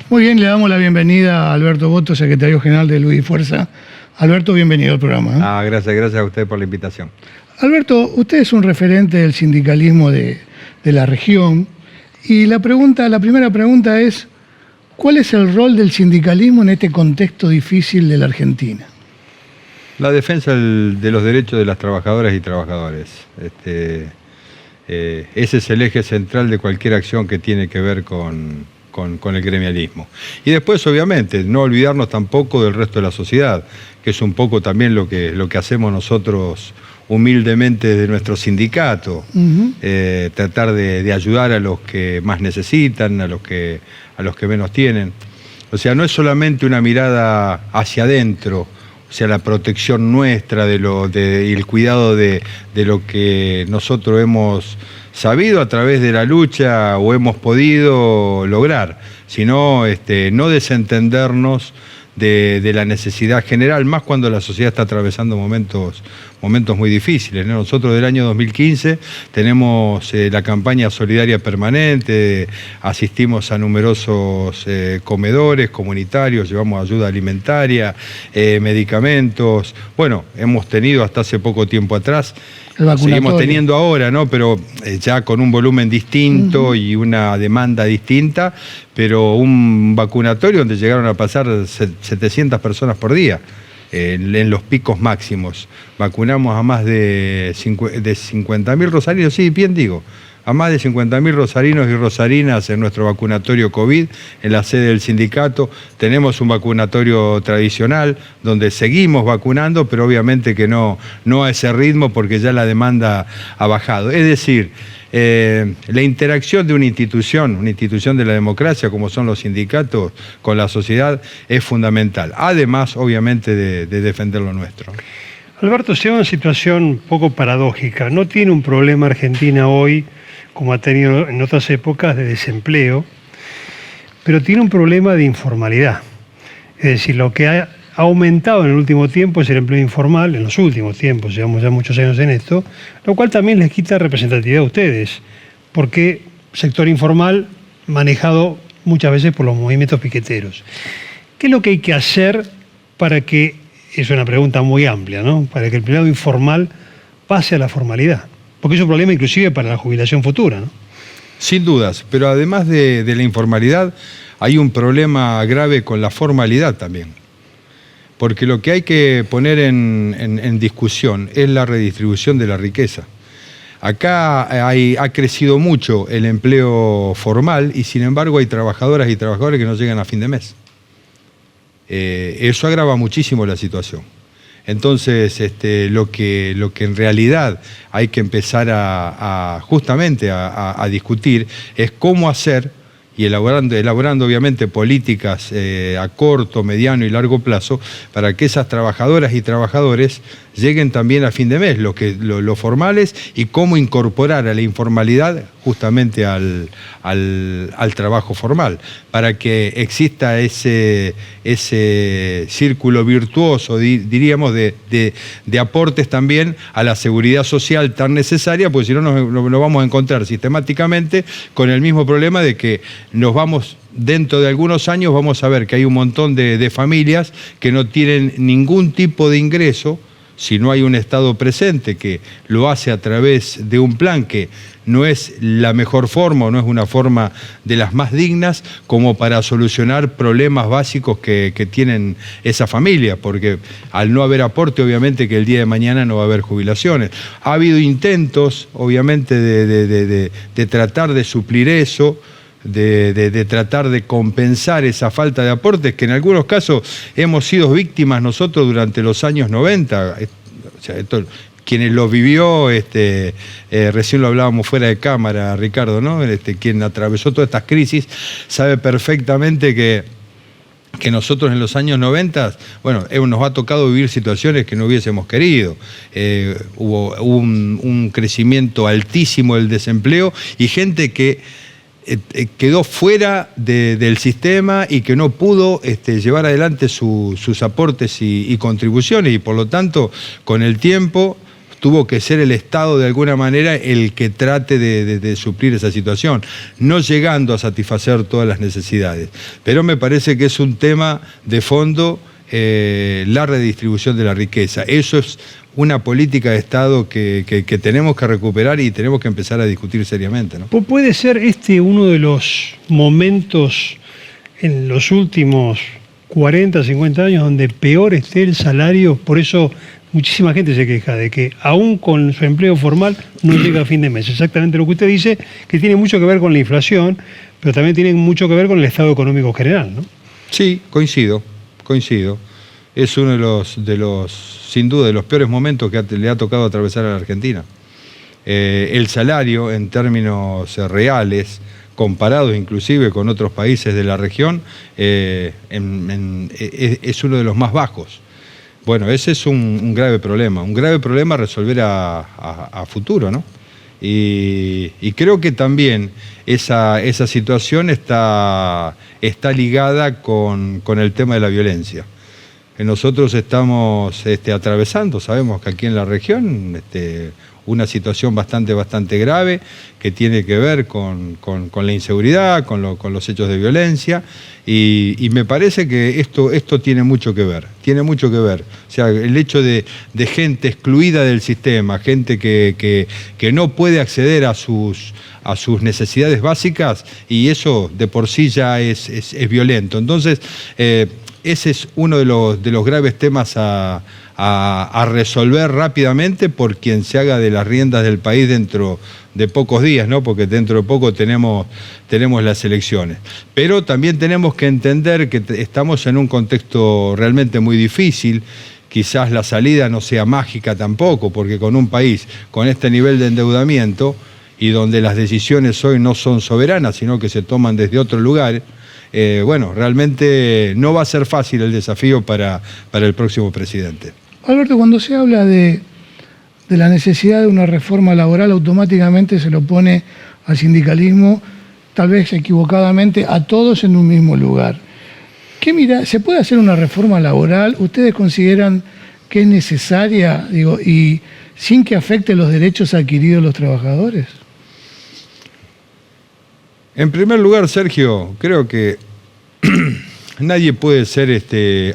Muy bien, le damos la bienvenida a Alberto Boto, secretario general de Luz y Fuerza. Alberto, bienvenido al programa. Gracias a usted por la invitación. Alberto, usted es un referente del sindicalismo de la región y la primera pregunta es, ¿cuál es el rol del sindicalismo en este contexto difícil de la Argentina? La defensa de los derechos de las trabajadoras y trabajadores. Ese es el eje central de cualquier acción que tiene que ver con el gremialismo. Y después, obviamente, no olvidarnos tampoco del resto de la sociedad, que es un poco también lo que hacemos nosotros humildemente de nuestro sindicato, tratar de ayudar a los que más necesitan, a los que menos tienen. O sea, no es solamente una mirada hacia adentro, o sea, la protección nuestra y el cuidado de lo que nosotros hemos sabido a través de la lucha o hemos podido lograr, sino no desentendernos de la necesidad general, más cuando la sociedad está atravesando momentos muy difíciles, ¿no? Nosotros del año 2015 tenemos la campaña solidaria permanente, asistimos a numerosos comedores comunitarios, llevamos ayuda alimentaria, medicamentos. Bueno, hemos tenido hasta hace poco tiempo atrás, seguimos teniendo ahora, ¿no? Pero ya con un volumen distinto y una demanda distinta, pero un vacunatorio donde llegaron a pasar 700 personas por día. En los picos máximos. Vacunamos a más de 50.000 rosarinos, sí, bien digo, a más de 50.000 rosarinos y rosarinas en nuestro vacunatorio COVID, en la sede del sindicato. Tenemos un vacunatorio tradicional donde seguimos vacunando, pero obviamente que no a ese ritmo porque ya la demanda ha bajado. Es decir, la interacción de una institución de la democracia como son los sindicatos con la sociedad es fundamental, además obviamente de defender lo nuestro. Alberto, se da una situación un poco paradójica. No tiene un problema Argentina hoy, como ha tenido en otras épocas, de desempleo, pero tiene un problema de informalidad. Es decir, lo que ha aumentado en el último tiempo es el empleo informal, en los últimos tiempos, llevamos ya muchos años en esto, lo cual también les quita representatividad a ustedes, porque sector informal manejado muchas veces por los movimientos piqueteros. ¿Qué es lo que hay que hacer para que, es una pregunta muy amplia, ¿no?, para que el empleado informal pase a la formalidad? Porque es un problema inclusive para la jubilación futura, ¿no? Sin dudas, pero además de la informalidad, hay un problema grave con la formalidad también. Porque lo que hay que poner en discusión es la redistribución de la riqueza. Acá ha crecido mucho el empleo formal y sin embargo hay trabajadoras y trabajadores que no llegan a fin de mes. Eso agrava muchísimo la situación. Entonces, lo que en realidad hay que empezar justamente a discutir es cómo hacer, y elaborando obviamente políticas a corto, mediano y largo plazo para que esas trabajadoras y trabajadores lleguen también a fin de mes, los formales, y cómo incorporar a la informalidad justamente al trabajo formal, para que exista ese círculo virtuoso, diríamos, de aportes también a la seguridad social tan necesaria, porque si no nos vamos a encontrar sistemáticamente con el mismo problema de que dentro de algunos años vamos a ver que hay un montón de familias que no tienen ningún tipo de ingreso si no hay un Estado presente que lo hace a través de un plan que no es la mejor forma o no es una forma de las más dignas como para solucionar problemas básicos que tienen esa familia, porque al no haber aporte obviamente que el día de mañana no va a haber jubilaciones. Ha habido intentos obviamente de tratar de suplir eso, de tratar de compensar esa falta de aportes que en algunos casos hemos sido víctimas nosotros durante los años 90. O sea, quienes lo vivió, recién lo hablábamos fuera de cámara, Ricardo, ¿no? Quien atravesó todas estas crisis sabe perfectamente que nosotros en los años 90, bueno, nos ha tocado vivir situaciones que no hubiésemos querido. Hubo un crecimiento altísimo del desempleo y gente que quedó fuera del sistema y que no pudo llevar adelante sus aportes y contribuciones, y por lo tanto con el tiempo tuvo que ser el Estado de alguna manera el que trate de suplir esa situación, no llegando a satisfacer todas las necesidades. Pero me parece que es un tema de fondo la redistribución de la riqueza. Eso es una política de Estado que tenemos que recuperar y tenemos que empezar a discutir seriamente, ¿no? ¿Puede ser uno de los momentos en los últimos 40, 50 años donde peor esté el salario? Por eso muchísima gente se queja de que aún con su empleo formal no llega a fin de mes. Exactamente lo que usted dice, que tiene mucho que ver con la inflación, pero también tiene mucho que ver con el estado económico general, ¿no? Sí, coincido. Es uno de los, sin duda, de los peores momentos que le ha tocado atravesar a la Argentina. El salario, en términos reales, comparados inclusive con otros países de la región, es uno de los más bajos. Bueno, ese es un grave problema a resolver a futuro, ¿no? Y creo que también esa situación está ligada con el tema de la violencia. Nosotros estamos atravesando, sabemos que aquí en la región, una situación bastante grave que tiene que ver con la inseguridad, con los hechos de violencia, y me parece que esto tiene mucho que ver. O sea, el hecho de gente excluida del sistema, gente que no puede acceder a sus necesidades básicas, y eso de por sí ya es violento. Entonces, ese es uno de los graves temas a resolver rápidamente por quien se haga de las riendas del país dentro de pocos días, ¿no? Porque dentro de poco tenemos las elecciones. Pero también tenemos que entender que estamos en un contexto realmente muy difícil. Quizás la salida no sea mágica tampoco, porque con un país con este nivel de endeudamiento y donde las decisiones hoy no son soberanas, sino que se toman desde otro lugar, bueno, realmente no va a ser fácil el desafío para el próximo presidente. Alberto, cuando se habla de la necesidad de una reforma laboral, automáticamente se lo pone al sindicalismo, tal vez equivocadamente, a todos en un mismo lugar. ¿Se puede hacer una reforma laboral? ¿Ustedes consideran que es necesaria, y sin que afecte los derechos adquiridos de los trabajadores? En primer lugar, Sergio, creo que nadie puede ser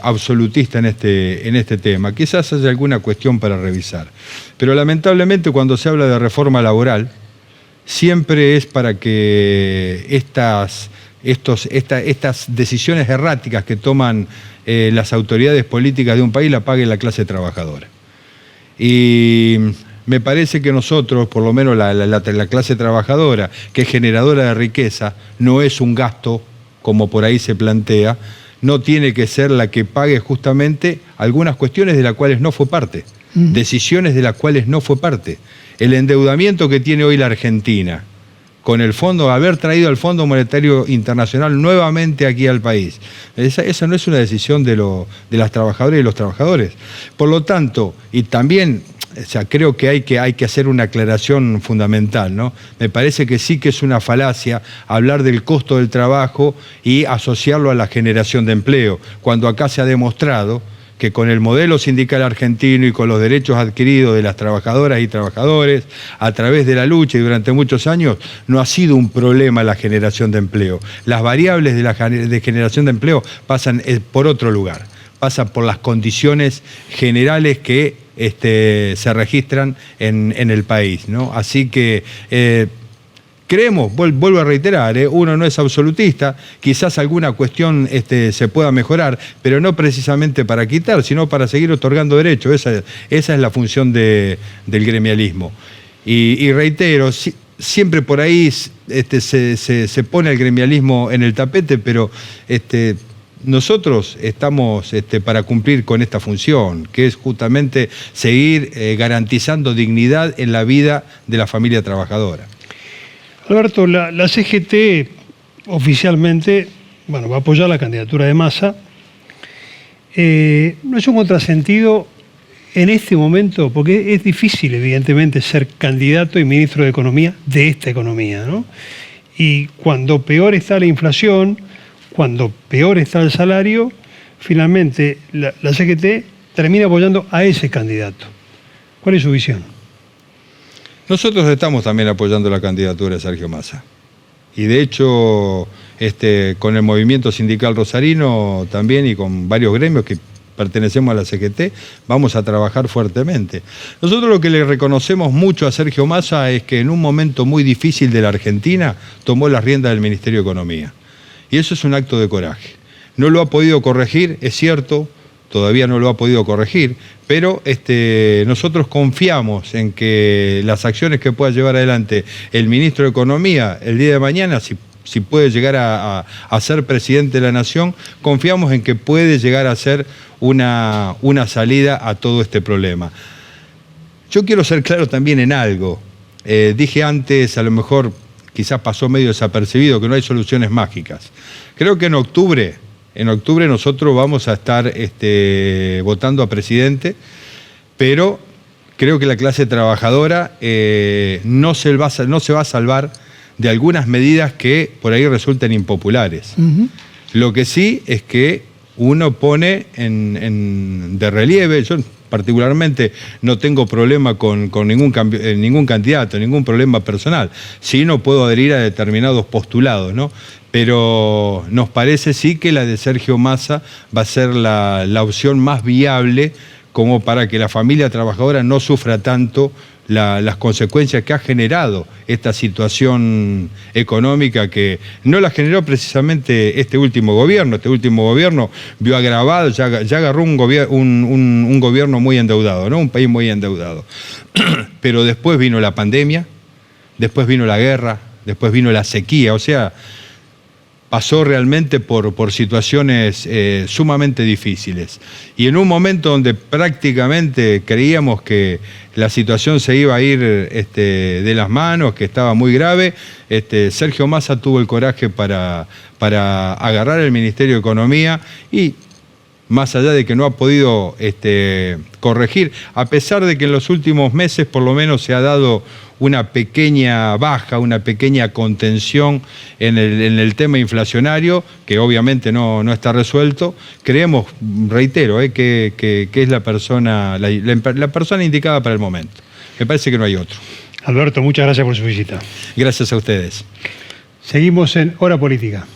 absolutista en este tema. Quizás haya alguna cuestión para revisar. Pero lamentablemente cuando se habla de reforma laboral, siempre es para que estas decisiones erráticas que toman las autoridades políticas de un país la pague la clase trabajadora. Y me parece que nosotros, por lo menos la clase trabajadora, que es generadora de riqueza, no es un gasto como por ahí se plantea, no tiene que ser la que pague justamente algunas cuestiones de las cuales no fue parte, decisiones de las cuales no fue parte. El endeudamiento que tiene hoy la Argentina, con el fondo, haber traído al Fondo Monetario Internacional nuevamente aquí al país, esa no es una decisión de las trabajadoras y los trabajadores. Por lo tanto, y también, o sea, creo que hay que hacer una aclaración fundamental, ¿no? Me parece que sí que es una falacia hablar del costo del trabajo y asociarlo a la generación de empleo, cuando acá se ha demostrado que con el modelo sindical argentino y con los derechos adquiridos de las trabajadoras y trabajadores, a través de la lucha y durante muchos años, no ha sido un problema la generación de empleo. Las variables de generación de empleo pasan por otro lugar, pasan por las condiciones generales que se registran en el país, ¿no? Así que creemos, vuelvo a reiterar, uno no es absolutista, quizás alguna cuestión se pueda mejorar, pero no precisamente para quitar, sino para seguir otorgando derechos. Esa es la función del gremialismo. Y reitero, siempre por ahí se pone el gremialismo en el tapete, pero nosotros estamos para cumplir con esta función, que es justamente seguir garantizando dignidad en la vida de la familia trabajadora. Alberto, la CGT oficialmente va a apoyar la candidatura de Massa. ¿No es un contrasentido en este momento? Porque es difícil, evidentemente, ser candidato y ministro de Economía de esta economía, ¿no? Y cuando peor está la inflación, cuando peor está el salario, finalmente la CGT termina apoyando a ese candidato. ¿Cuál es su visión? Nosotros estamos también apoyando la candidatura de Sergio Massa. Y de hecho, con el movimiento sindical rosarino también y con varios gremios que pertenecemos a la CGT, vamos a trabajar fuertemente. Nosotros lo que le reconocemos mucho a Sergio Massa es que en un momento muy difícil de la Argentina tomó las riendas del Ministerio de Economía. Y eso es un acto de coraje. No lo ha podido corregir, es cierto, todavía no lo ha podido corregir, pero nosotros confiamos en que las acciones que pueda llevar adelante el ministro de Economía el día de mañana, si puede llegar a ser presidente de la Nación, confiamos en que puede llegar a ser una salida a todo este problema. Yo quiero ser claro también en algo. Dije antes, a lo mejor quizás pasó medio desapercibido, que no hay soluciones mágicas. Creo que en octubre nosotros vamos a estar votando a presidente, pero creo que la clase trabajadora no se va a salvar de algunas medidas que por ahí resulten impopulares. Lo que sí es que uno pone de relieve, yo particularmente no tengo problema con ningún candidato, ningún problema personal. Sí, no puedo adherir a determinados postulados, ¿no? Pero nos parece sí que la de Sergio Massa va a ser la opción más viable como para que la familia trabajadora no sufra tanto las consecuencias que ha generado esta situación económica, que no la generó precisamente este último gobierno. Este último gobierno vio agravado, ya agarró un gobierno muy endeudado, ¿no? Un país muy endeudado. Pero después vino la pandemia, después vino la guerra, después vino la sequía, o sea, pasó realmente por situaciones sumamente difíciles. Y en un momento donde prácticamente creíamos que la situación se iba a ir de las manos, que estaba muy grave, Sergio Massa tuvo el coraje para agarrar el Ministerio de Economía y, más allá de que no ha podido corregir, a pesar de que en los últimos meses por lo menos se ha dado una pequeña baja, una pequeña contención en el tema inflacionario, que obviamente no está resuelto, creemos, reitero, que es la persona indicada para el momento. Me parece que no hay otro. Alberto, muchas gracias por su visita. Gracias a ustedes. Seguimos en Hora Política.